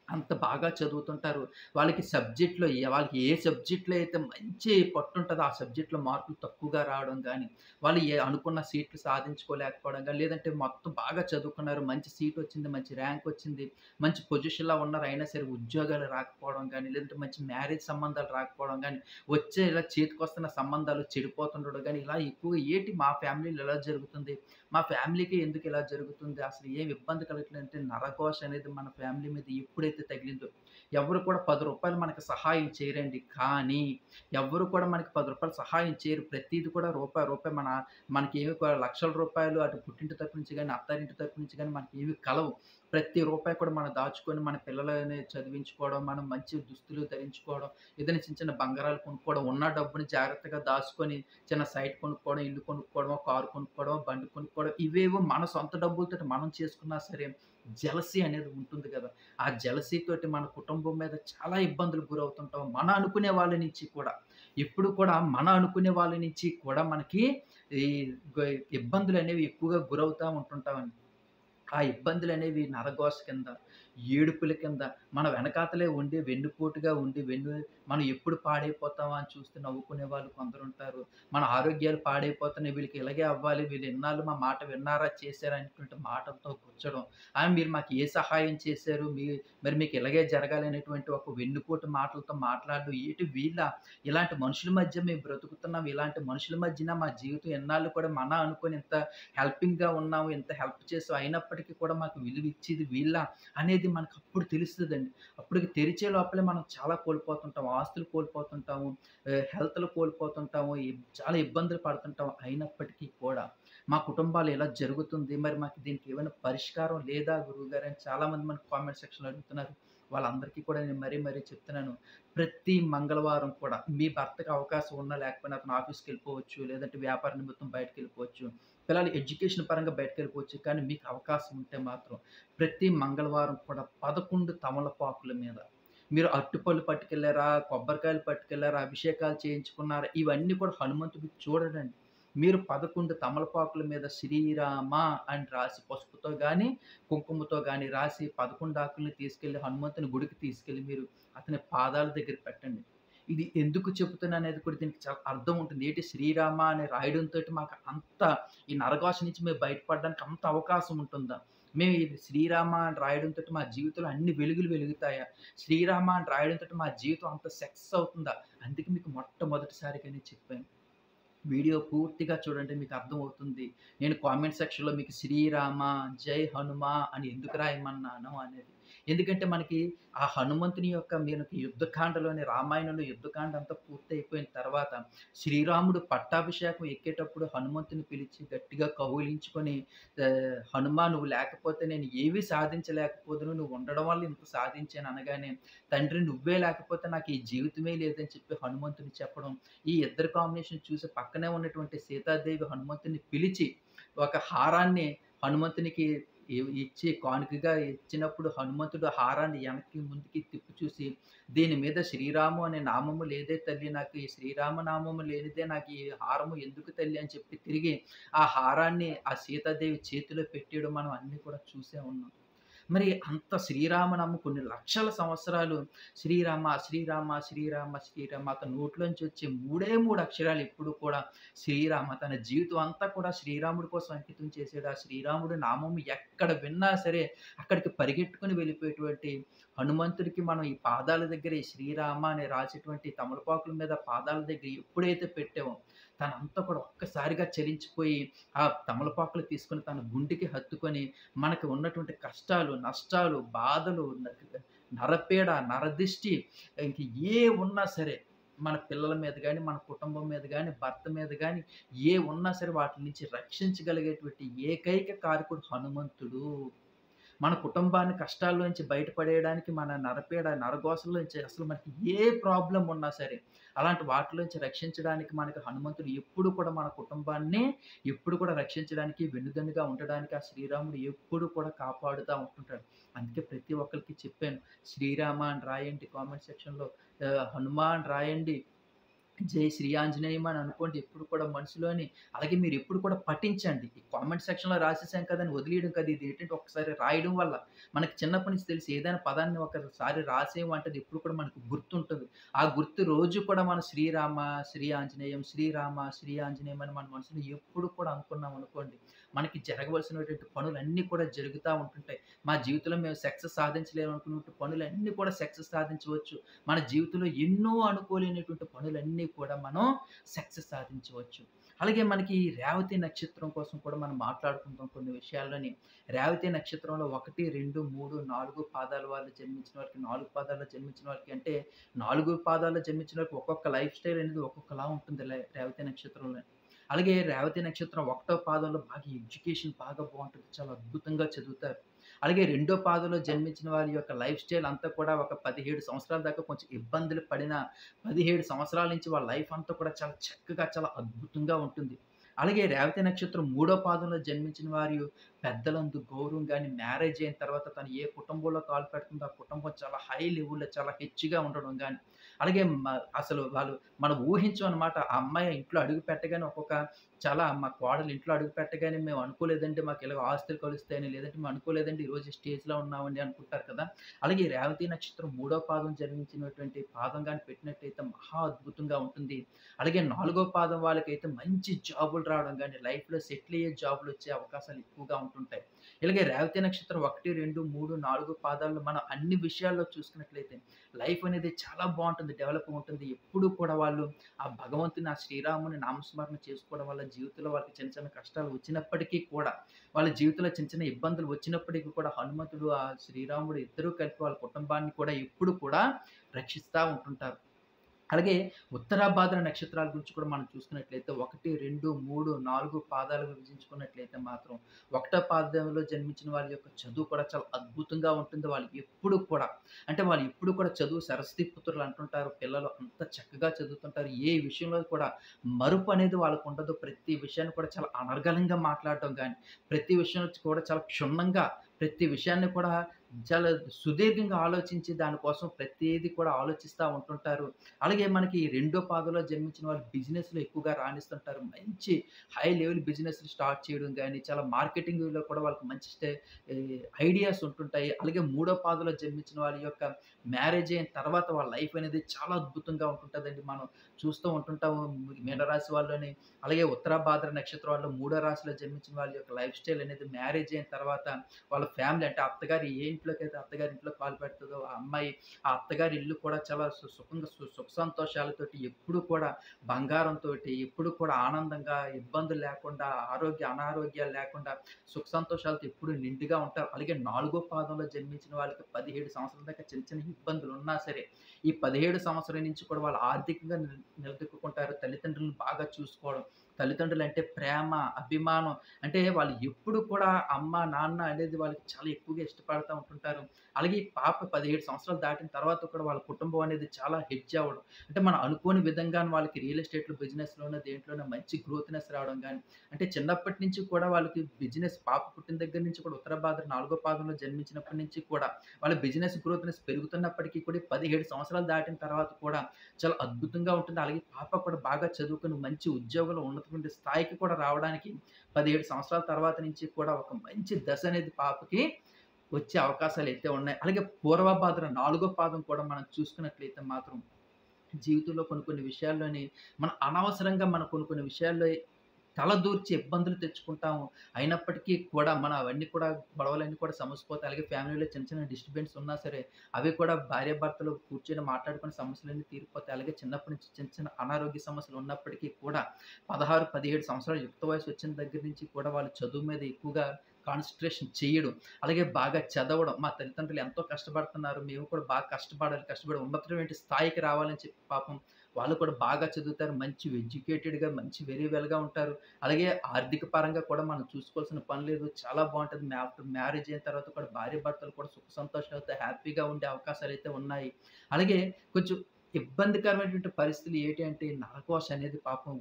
అంత బాగా చదువుతుంటారు. వాళ్ళకి ఏ సబ్జెక్ట్‌లో అయితే మంచి పట్టుంటదో, ఆ సబ్జెక్ట్‌లో మార్కులు తక్కువగా రావడం గానీ, వాళ్ళు అనుకున్న సీట్లు సాధించుకోలేకపోవడం గానీ, లేదంటే మొత్తం బాగా చదువుకున్నారు, మంచి సీటొచ్చింది, మంచి ర్యాంకొచ్చింది, మంచి పొజిషన్‌లో ఉన్నారు. అయినా సరే ఉద్యోగాలు రాకపోవడం గానీ, లేదంటే మంచి మ్యారేజ్ సంబంధాలు రాకపోవడం గానీ, వచ్చే ఇలా చేతికొస్తున్న సంబంధాలు చెడిపోతుండడం గానీ, ఇలా ఎక్కువగా మా ఫ్యామిలీలో ఇలా జరుగుతుంది. మా ఫ్యామిలీకి ఎందుకిలా జరుగుతుంది? అసలు ఏం ఇబ్బంది కలగట్లేదంటే నరఘోష అనేది మన ఫ్యామిలీ మీద ఎప్పుడైతే తగిలిందో, ఎవరు కూడా రూ. 10 మనకు సహాయం చేయరండి. కానీ ఎవ్వరు కూడా మనకి రూ. 10 సహాయం చేయరు. ప్రతీది కూడా రూపాయి మనకేమి లక్షల రూపాయలు అటు పుట్టింటి తరపు నుంచి గాని, అత్తారింటి తరపు నుంచి గాని మనకేమి కలవు. ప్రతి రూపాయి కూడా మనం దాచుకొని మన పిల్లలని చదివించుకోవడం, మనం మంచి దుస్తులు ధరించుకోవడం, ఏదైనా చిన్న చిన్న బంగారాలు కొనుక్కోవడం, ఉన్న డబ్బుని జాగ్రత్తగా దాసుకొని చిన్న సైట్ కొనుక్కోవడం, ఇల్లు కొనుక్కోవడమో, కారు కొనుక్కోవడమో, బండి కొనుక్కోవడం ఇవేవో మన సొంత డబ్బులతోటి మనం చేసుకున్నా సరే జెలసీ అనేది ఉంటుంది గదా! ఆ జెలసీ తోటి మన కుటుంబం మీద చాలా ఇబ్బందులకు గురవుతుంటాం. మన అనుకునే వాళ్ళ నుంచి కూడా. ఎప్పుడు కూడా మన అనుకునే వాళ్ళ నుంచి కూడా మనకి ఈ గొ ఇబ్బందులనేవి ఎక్కువగా గురవుతా ఉంటుంటామండి. ఆ ఇబ్బందులనేవి నరఘోష కింద, ఏడుపుల కింద, మన వెనకాతలే ఉండి వెన్నుపోటుగా ఉండి మనం ఎప్పుడు పాడైపోతామా అని చూస్తే నవ్వుకునే వాళ్ళు కొందరుంటారు. మన ఆరోగ్యాలు పాడైపోతున్నాయి, వీళ్ళకి ఇలాగే అవ్వాలి, వీళ్ళు ఇన్నాళ్ళు మా మాట విన్నారా, చేశారా అనేటువంటి మాటలతో గుచ్చడం. మీరు మాకు ఏ సహాయం చేశారు, మరి మీకు ఇలాగే జరగాలి అనేటువంటి ఒక వెన్నుపోటు మాటలతో మాట్లాడడం, ఇలాంటి మనుషుల మధ్య మేము బ్రతుకుతున్నాం. ఇలాంటి మనుషుల మధ్యన మా జీవితం ఎన్నాళ్ళు కూడా అనుకోని ఇంత హెల్పింగ్‌గా ఉన్నాము. ఇంత హెల్ప్ చేసావు. అయినప్పటికీ కూడా మాకు విలువ ఇచ్చేది వీళ్ళా అనేది మనకప్పుడు తెలుస్తదండి. అప్పటికి తెరిచే లోపలే మనం చాలా కోల్పోతుంటాం. ఆస్తులు కోల్పోతుంటాము. హెల్త్‌లు కోల్పోతుంటాము. చాలా ఇబ్బందులు పడుతుంటాం. అయినప్పటికీ కూడా మా కుటుంబాలు ఇలా జరుగుతుంది. మరి మాకు దీనికి ఏమైనా పరిష్కారం లేదా గురువుగారు అని చాలామంది మనకు కామెంట్ సెక్షన్‌లో అడుగుతున్నారు. వాళ్ళందరికీ కూడా నేను మరీ చెప్తున్నాను. ప్రతి మంగళవారం కూడా మీ భర్తకి అవకాశం ఉన్నా లేకపోయినా అతను ఆఫీస్‌కెళ్ళిపోవచ్చు. లేదంటే వ్యాపార నిమిత్తం బయటికెళ్ళిపోవచ్చు. పిల్లలు ఎడ్యుకేషన్ పరంగా బయటికెళ్ళిపోవచ్చు. కానీ మీకు అవకాశం ఉంటే మాత్రం ప్రతి మంగళవారం కూడా 11 తమలపాకుల మీద మీరు అరటిపళ్ళు పట్టుకెళ్లారా, కొబ్బరికాయలు పట్టుకెళ్లారా, అభిషేకాలు చేయించుకున్నారా, ఇవన్నీ కూడా హనుమంతుడికి చూడడండి. మీరు 11 తమలపాకుల మీద శ్రీరామ అని రాసి పసుపుతో గాని, కుంకుమతో గాని రాసి 11 ఆకుల్ని తీసుకెళ్ళి హనుమంతుని గుడికి తీసుకెళ్ళి మీరు అతని పాదాల దగ్గర పెట్టండి. ఇది ఎందుకు చెప్తున్నాననేది కూడా దీనికి చాలా అర్థం ఉంటుంది. శ్రీరామ అని రాయడంతోటి మాకు అంత ఈ నరఘోష నుంచి మేము బయటపడడానికి అంత అవకాశం ఉంటుందా? మేము ఇది శ్రీరామ అని రాయడంతోటి మా జీవితంలో అన్ని వెలుగులు వెలుగుతాయా? శ్రీరామ అని రాయడంతోటి మా జీవితం అంత సక్సెస్ అవుతుందా? అందుకే మీకు మొట్టమొదటిసారిగానే చెప్పాను. వీడియో పూర్తిగా చూడండి మీకు అర్థమవుతుంది. నేను కామెంట్ సెక్షన్‌లో మీకు శ్రీరామ, జై హనుమ అని ఎందుకు రాయమన్నాను అనేది. ఎందుకంటే మనకి ఆ హనుమంతుని యొక్క మనకి యుద్ధకాండలోని రామాయణంలో యుద్ధకాండ అంతా పూర్తయిపోయిన తర్వాత శ్రీరాముడు పట్టాభిషేకం ఎక్కేటప్పుడు హనుమంతుని పిలిచి గట్టిగా కౌగిలించుకొని "హనుమా నువ్వు లేకపోతే నేను ఏవి సాధించలేకపోదును. నువ్వు ఉండడం వల్ల ఇంత సాధించాను" అనగానే, "తండ్రి నువ్వే లేకపోతే నాకు ఈ జీవితమే లేదని" చెప్పి హనుమంతుడు చెప్పడం. ఈ ఇద్దరి కాంబినేషన్ చూసి పక్కనే ఉన్నటువంటి సీతాదేవి హనుమంతుడిని పిలిచి ఒక హారాన్ని హనుమంతునికి ఇచ్చి కానుకగా ఇచ్చినప్పుడు హనుమంతుడు హారాన్ని వెనక్కి, ముందుకి తిప్పి చూసి, "దీని మీద శ్రీరాము అనే నామము లేదే తల్లి. నాకు ఈ శ్రీరామ నామము లేనిదే నాకు ఈ హారము ఎందుకు తల్లి" అని చెప్పి తిరిగి ఆ హారాన్ని ఆ సీతాదేవి చేతిలో పెట్టేయడం మనం అన్నీ కూడా చూసే ఉన్నాం. మరి అంత శ్రీరామనామం కొన్ని లక్షల సంవత్సరాలు శ్రీరామ, శ్రీరామ, శ్రీరామ, శ్రీరామ అతని నోట్లోంచి వచ్చే మూడే 3 అక్షరాలు ఎప్పుడు కూడా శ్రీరామ. తన జీవితం అంతా కూడా శ్రీరాముడి కోసం అంకితం చేసాడు. ఆ శ్రీరాముడి నామం ఎక్కడ విన్నా సరే అక్కడికి పరిగెట్టుకొని వెళ్ళిపోయేటువంటి హనుమంతుడికి మనం ఈ పాదాల దగ్గర ఈ శ్రీరామ అని రాసేటువంటి తమలపాకుల మీద పాదాల దగ్గర ఎప్పుడైతే పెట్టామో తనంతా కూడా ఒక్కసారిగా చలించిపోయి ఆ తమలపాకులు తీసుకొని తన గుండెకి హత్తుకొని మనకు ఉన్నటువంటి కష్టాలు, నష్టాలు, బాధలు, నరపీడ, నరదిష్టి ఇంక ఉన్నా సరే మన పిల్లల మీద గాని, మన కుటుంబం మీద గాని, భర్త మీద గాని ఉన్నా సరే వాటి నుంచి రక్షించగలిగేటువంటి ఏకైక కారకుడు హనుమంతుడు. మన కుటుంబాన్ని కష్టాల్లోంచి బయటపడేయడానికి మన నరపీడ, నరఘోషలోంచి అసలు మనకి ఏ ప్రాబ్లమ్ ఉన్నా సరే, అలాంటి వాటిలోంచి రక్షించడానికి మనకు హనుమంతుడు ఎప్పుడు కూడా మన కుటుంబాన్ని ఎప్పుడు కూడా రక్షించడానికి, వెన్నుదన్నుగా ఉండడానికి ఆ శ్రీరాముడు ఎప్పుడు కూడా కాపాడుతా ఉంటుంటాడు. అందుకే ప్రతి ఒక్కళ్ళకి చెప్పాను. శ్రీరామ అని రాయండి కామెంట్ సెక్షన్‌లో. హనుమా అని రాయండి. జై శ్రీ ఆంజనేయం అని అనుకోండి ఎప్పుడు కూడా మనసులోని. అలాగే మీరెప్పుడు కూడా పఠించండి. ఈ కామెంట్ సెక్షన్‌లో రాసేసాం కదా అని వదిలేయడం కాదు. ఇది ఏంటంటే ఒకసారి రాయడం వల్ల మనకి చిన్నప్పటి నుంచి తెలిసి ఏదైనా పదాన్ని ఒకసారి రాసాము అంటే అది ఎప్పుడు కూడా మనకు గుర్తుంటది. ఆ గుర్తు రోజు కూడా మనం శ్రీరామ, శ్రీ ఆంజనేయం, శ్రీరామ, శ్రీ ఆంజనేయం అని మన మనసులో ఎప్పుడు కూడా అనుకున్నాం అనుకోండి, మనకి జరగవలసినటువంటి పనులన్నీ కూడా జరుగుతా ఉంటుంటాయి. మా జీవితంలో మేము సక్సెస్ సాధించలేము అనుకున్నటువంటి పనులన్నీ కూడా సక్సెస్ సాధించవచ్చు. మన జీవితంలో ఎన్నో అనుకోలేనటువంటి పనులన్నీ కూడా మనం సక్సెస్ సాధించవచ్చు. అలాగే మనకి ఈ రేవతి నక్షత్రం కోసం కూడా మనం మాట్లాడుకుందాం కొన్ని విషయాల్లోని. రేవతి నక్షత్రంలో 1, 2, 3, 4 పాదాల వాళ్ళు జన్మించిన వారికి, 4 పాదాల్లో జన్మించిన వారికి అంటే 4 పాదాల్లో జన్మించిన వారికి ఒక్కొక్క లైఫ్ స్టైల్ అనేది ఒక్కొక్కలా ఉంటుంది రేవతి నక్షత్రంలో. అలాగే రేవతి నక్షత్రం 1వ పాదంలో బాగా ఎడ్యుకేషన్ బాగా బావుంటది. చాలా అద్భుతంగా చదువుతారు. అలాగే 2వ పాదంలో జన్మించిన వారి యొక్క లైఫ్ స్టైల్ అంతా కూడా ఒక 17 సంవత్సరాల దాకా కొంచెం ఇబ్బందులు పడినా, 17 సంవత్సరాల నుంచి వాళ్ళ లైఫ్ అంతా కూడా చాలా చక్కగా, చాలా అద్భుతంగా ఉంటుంది. అలాగే రేవతి నక్షత్రం 3వ పాదంలో జన్మించిన వారు పెద్దలందు గౌరవం గాని, మ్యారేజ్ అయిన తర్వాత తను ఏ కుటుంబంలో కాలు పెడుతుందో ఆ కుటుంబం చాలా హై లెవెల్‌లో చాలా హెచ్‌గా ఉండడం గాని, అలాగే అసలు వాళ్ళు మనం ఊహించమనమాట. ఆ అమ్మాయి ఇంట్లో అడుగు పెట్టగానే చాలా మా కోడలు ఇంట్లో అడుగు పెట్టగానే మేము అనుకోలేదండి మాకు ఇలాగ ఆస్తులు కలుస్తాయని, లేదంటే మేము అనుకోలేదండి ఈరోజు ఈ స్టేజ్‌లో ఉన్నామండి అనుకుంటారు కదా! అలాగే ఈ రేవతి నక్షత్రం 3వ పాదం జన్మించినటువంటి పాదం గాని పెట్టినట్టయితే మహా అద్భుతంగా ఉంటుంది. అలాగే 4వ పాదం వాళ్ళకైతే మంచి జాబులు రావడం గాని, లైఫ్‌లో సెటిల్ అయ్యే జాబులొచ్చే అవకాశాలు ఎక్కువగా ఉంటుంటాయి. ఇలాగే రేవతి నక్షత్రం 1, 2, 3, 4 పాదాల్లో మనం అన్ని విషయాల్లో చూసుకున్నట్లయితే లైఫ్ అనేది చాలా బావుంటుంది. డెవలప్‌గా ఉంటుంది. ఎప్పుడు కూడా వాళ్ళు ఆ భగవంతుని, ఆ శ్రీరాముని నామస్మరణ చేసుకోవడం వల్ల జీవితంలో వాళ్ళకి చిన్న చిన్న కష్టాలు వచ్చినప్పటికీ కూడా, వాళ్ళ జీవితంలో చిన్న చిన్న ఇబ్బందులు వచ్చినప్పటికీ కూడా హనుమంతుడు, ఆ శ్రీరాముడు ఇద్దరూ కలిపి వాళ్ళ కుటుంబాన్ని కూడా ఎప్పుడు కూడా రక్షిస్తా ఉంటుంటారు. అలాగే ఉత్తరాభాద్ర నక్షత్రాల గురించి కూడా మనం చూసుకున్నట్లయితే 1, 2, 3, 4 పాదాలు విభజించుకున్నట్లయితే మాత్రం ఒకటో పాదంలో జన్మించిన వారి యొక్క చదువు కూడా చాలా అద్భుతంగా ఉంటుంది. వాళ్ళు ఎప్పుడు కూడా చదువు సరస్వతి పుత్రులు అంటుంటారు. పిల్లలు అంత చక్కగా చదువుతుంటారు. ఏ విషయంలో కూడా మరుపు అనేది వాళ్ళకు ఉండదు. ప్రతి విషయాన్ని కూడా చాలా అనర్గళంగా మాట్లాడటం గాని, ప్రతి విషయంలో కూడా చాలా క్షుణ్ణంగా ప్రతి విషయాన్ని కూడా చాలా సుదీర్ఘంగా ఆలోచించి దానికోసం ప్రతీది కూడా ఆలోచిస్తా ఉంటుంటారు. అలాగే మనకి రెండో పాదంలో జన్మించిన వాళ్ళు బిజినెస్‌లో ఎక్కువగా రాణిస్తుంటారు. మంచి హై లెవెల్ బిజినెస్‌లు స్టార్ట్ చేయడం గాని, చాలా మార్కెటింగ్‌లో కూడా వాళ్ళకి మంచి ఐడియాస్ ఉంటుంటాయి. అలాగే మూడో పాదంలో జన్మించిన వాళ్ళ యొక్క మ్యారేజ్ అయిన తర్వాత వాళ్ళ లైఫ్ అనేది చాలా అద్భుతంగా ఉంటుంటదండి. మనం చూస్తూ ఉంటుంటాము మీనరాశి వాళ్ళని, అలాగే ఉత్తరాభాద్ర నక్షత్రం వాళ్ళు మూడో రాశిలో జన్మించిన వాళ్ళ యొక్క లైఫ్ స్టైల్ అనేది మ్యారేజ్ అయిన తర్వాత వాళ్ళ ఫ్యామిలీ అంటే అత్తగారు ఏం ఇంట్లోకైతే అత్తగారింట్లో కాలు పెడుతుందో, ఆ అమ్మాయి ఆ అత్తగారి ఇల్లు కూడా చాలా సుఖంగా సుఖ సంతోషాలతోటి ఎప్పుడు కూడా బంగారంతోటి, ఎప్పుడు కూడా ఆనందంగా, ఇబ్బందులు లేకుండా, అనారోగ్యాలు లేకుండా, సుఖ సంతోషాలతో ఎప్పుడు నిండుగా ఉంటారు. అలాగే నాలుగో పాదంలో జన్మించిన వాళ్ళకి 17 సంవత్సరాల దాకా చిన్న చిన్న ఇబ్బందులున్నా సరే, ఈ 17 సంవత్సరాల నుంచి కూడా వాళ్ళు ఆర్థికంగా నిలదొక్కుకుంటారు. తల్లిదండ్రులను బాగా చూసుకోవడం. తల్లిదండ్రులంటే ప్రేమ, అభిమానం అంటే వాళ్ళు ఎప్పుడు కూడా అమ్మ, నాన్న అనేది వాళ్ళకి చాలా ఎక్కువగా ఇష్టపడతా ఉంటుంటారు. అలాగే ఈ పాప 17 సంవత్సరాలు దాటిన తర్వాత కూడా వాళ్ళ కుటుంబం అనేది చాలా హెడ్జ్ అవ్వడం. అంటే మనం అనుకోని విధంగాను వాళ్ళకి రియల్ ఎస్టేట్‌లో, బిజినెస్‌లోనో దేంట్లోనో మంచి గ్రోత్‌నెస్ రావడం గాని, అంటే చిన్నప్పటి నుంచి కూడా వాళ్ళకి బిజినెస్ పాప పుట్టిన దగ్గర నుంచి కూడా ఉత్తరాభాద్ర 4 పాదంలో జన్మించినప్పటి నుంచి కూడా వాళ్ళ బిజినెస్ గ్రోత్‌నెస్ పెరుగుతున్నప్పటికీ కూడా 17 సంవత్సరాలు దాటిన తర్వాత కూడా చాలా అద్భుతంగా ఉంటుంది. అలాగే పాప కూడా బాగా చదువుకొని మంచి ఉద్యోగంలో ఉన్నటువంటి స్థాయికి కూడా రావడానికి 17 సంవత్సరాల తర్వాత నుంచి కూడా ఒక మంచి దశ అనేది పాపకి వచ్చే అవకాశాలైతే ఉన్నాయి. అలాగే పూర్వభాద్ర 4 పాదం కూడా మనం చూసుకున్నట్లయితే మాత్రం జీవితంలో కొన్ని కొన్ని విషయాల్లోని మనం అనవసరంగా కొన్ని కొన్ని విషయాల్లో తలదూర్చి ఇబ్బందులు తెచ్చుకుంటాము. అయినప్పటికీ కూడా మనం అవన్నీ కూడా గొడవలన్నీ కూడా సమసిపోతాయి. అలాగే ఫ్యామిలీలో చిన్న చిన్న డిస్టర్బెన్స్ ఉన్నా సరే, అవి కూడా భార్యాభర్తలు కూర్చొని మాట్లాడుకుని సమస్యలన్నీ తీరిపోతాయి. అలాగే చిన్నప్పటి నుంచి చిన్న చిన్న అనారోగ్య సమస్యలు ఉన్నప్పటికీ కూడా 16, 17 సంవత్సరాలు యుక్త వయసు వచ్చిన దగ్గర నుంచి కూడా వాళ్ళు చదువు మీద ఎక్కువగా కాన్సంట్రేషన్ చేయడం. అలాగే బాగా చదవడం. మా తల్లిదండ్రులు ఎంతో కష్టపడుతున్నారు. మేము కూడా బాగా కష్టపడాలి. కష్టపడి ఉన్నతమైన స్థాయికి రావాలని చెప్పి పాపం వాళ్ళు కూడా బాగా చదువుతారు. మంచి ఎడ్యుకేటెడ్‌గా మంచి వెరీ వెల్‌గా ఉంటారు. అలాగే ఆర్థిక పరంగా కూడా మనం చూసుకోవాల్సిన పని లేదు. చాలా బావుంటది. ఆఫ్టర్ మ్యారేజ్ అయిన తర్వాత కూడా భార్యాభర్తలు కూడా సుఖ సంతోషాలతో హ్యాపీగా ఉండే అవకాశాలైతే ఉన్నాయి. అలాగే కొంచెం ఇబ్బందికరమైనటువంటి పరిస్థితులు ఏంటి అంటే నరఘోష అనేది పాపం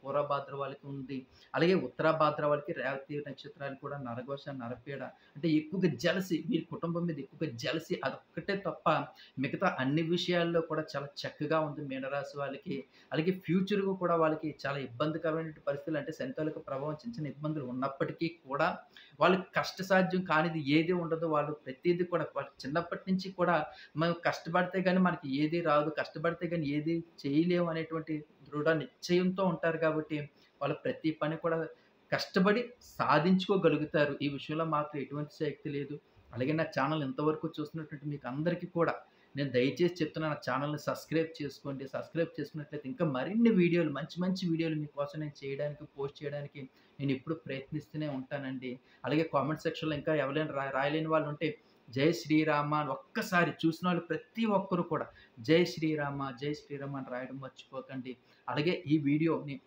పూర్వభాద్ర వాళ్ళకి ఉంది. అలాగే ఉత్తరాభాద్ర వాళ్ళకి రేవతి నక్షత్రాలు కూడా నరఘోష, నరపీడ అంటే ఎక్కువగా జెలసీ వీరి కుటుంబం మీద ఎక్కువగా జెలసీ అదొక్కటే తప్ప మిగతా అన్ని విషయాల్లో కూడా చాలా చక్కగా ఉంది మీనరాశి వాళ్ళకి. అలాగే ఫ్యూచర్‌గా కూడా వాళ్ళకి చాలా ఇబ్బందికరమైనటువంటి పరిస్థితులు అంటే శని తాలూకా ప్రభావం చిన్న చిన్న ఇబ్బందులు ఉన్నప్పటికీ కూడా వాళ్ళకి కష్టసాధ్యం కానిది ఏది ఉండదు. వాళ్ళు ప్రతీది కూడా వాళ్ళు చిన్నప్పటి నుంచి కూడా మనం కష్టపడితే గాని మనకి ఏది రాదు. కష్టపడితే గాని ఏది చేయలేము అనేటువంటి దృఢ నిశ్చయంతో ఉంటారు కాబట్టి, వాళ్ళు ప్రతి పని కూడా కష్టపడి సాధించుకోగలుగుతారు. ఈ విషయంలో మాత్రం ఎటువంటి శక్తి లేదు. అలాగే నా ఛానల్ ఇంతవరకు చూస్తున్నటువంటి మీకు అందరికీ కూడా నేను దయచేసి చెప్తున్నా నా ఛానల్‌ని సబ్స్క్రైబ్ చేసుకోండి. సబ్స్క్రైబ్ చేసుకున్నట్లయితే ఇంకా మరిన్ని వీడియోలు మంచి మంచి వీడియోలు మీకోసం నేను చేయడానికి, పోస్ట్ చేయడానికి నేనెప్పుడు ప్రయత్నిస్తూనే ఉంటానండి. అలాగే కామెంట్ సెక్షన్‌లో ఇంకా ఎవరైనా రాయలేని వాళ్ళుంటే జై శ్రీరామ అని ఒక్కసారి చూసిన వాళ్ళు ప్రతి ఒక్కరు కూడా జై శ్రీరామ, జై శ్రీరామ అని రాయడం మర్చిపోకండి. అలాగే ఈ వీడియోని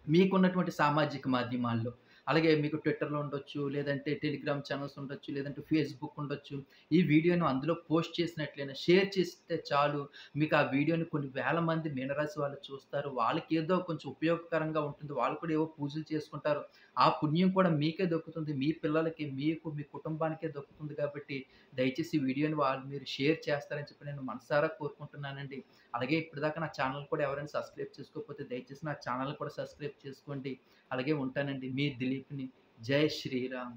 మీకున్నటువంటి సామాజిక మాధ్యమాల్లో అలాగే మీకు ట్విట్టర్‌లో ఉండొచ్చు, లేదంటే టెలిగ్రామ్ ఛానెల్స్ ఉండొచ్చు, లేదంటే ఫేస్‌బుక్ ఉండొచ్చు. ఈ వీడియోని అందులో పోస్ట్ చేసినట్లయినా షేర్ చేస్తే చాలు. మీకు ఆ వీడియోని కొన్ని వేల మంది మీనరాశి వాళ్ళు చూస్తారు. వాళ్ళకి ఏదో కొంచెం ఉపయోగకరంగా ఉంటుంది. వాళ్ళు కూడా ఏవో పూజలు చేసుకుంటారు. ఆ పుణ్యం కూడా మీకే దక్కుతుంది. మీ పిల్లలకి, మీకు, మీ కుటుంబానికే దక్కుతుంది కాబట్టి దయచేసి ఈ వీడియోని మీరు షేర్ చేస్తారని చెప్పి నేను మనసారా కోరుకుంటున్నానండి. అలాగే ఇప్పటిదాకా నా ఛానల్ కూడా ఎవరైనా సబ్స్క్రైబ్ చేసుకోకపోతే దయచేసి నా ఛానల్ కూడా సబ్స్క్రైబ్ చేసుకోండి. అలాగే ఉంటానండి. మీ దిలీప్‌ని. జై శ్రీరామ్.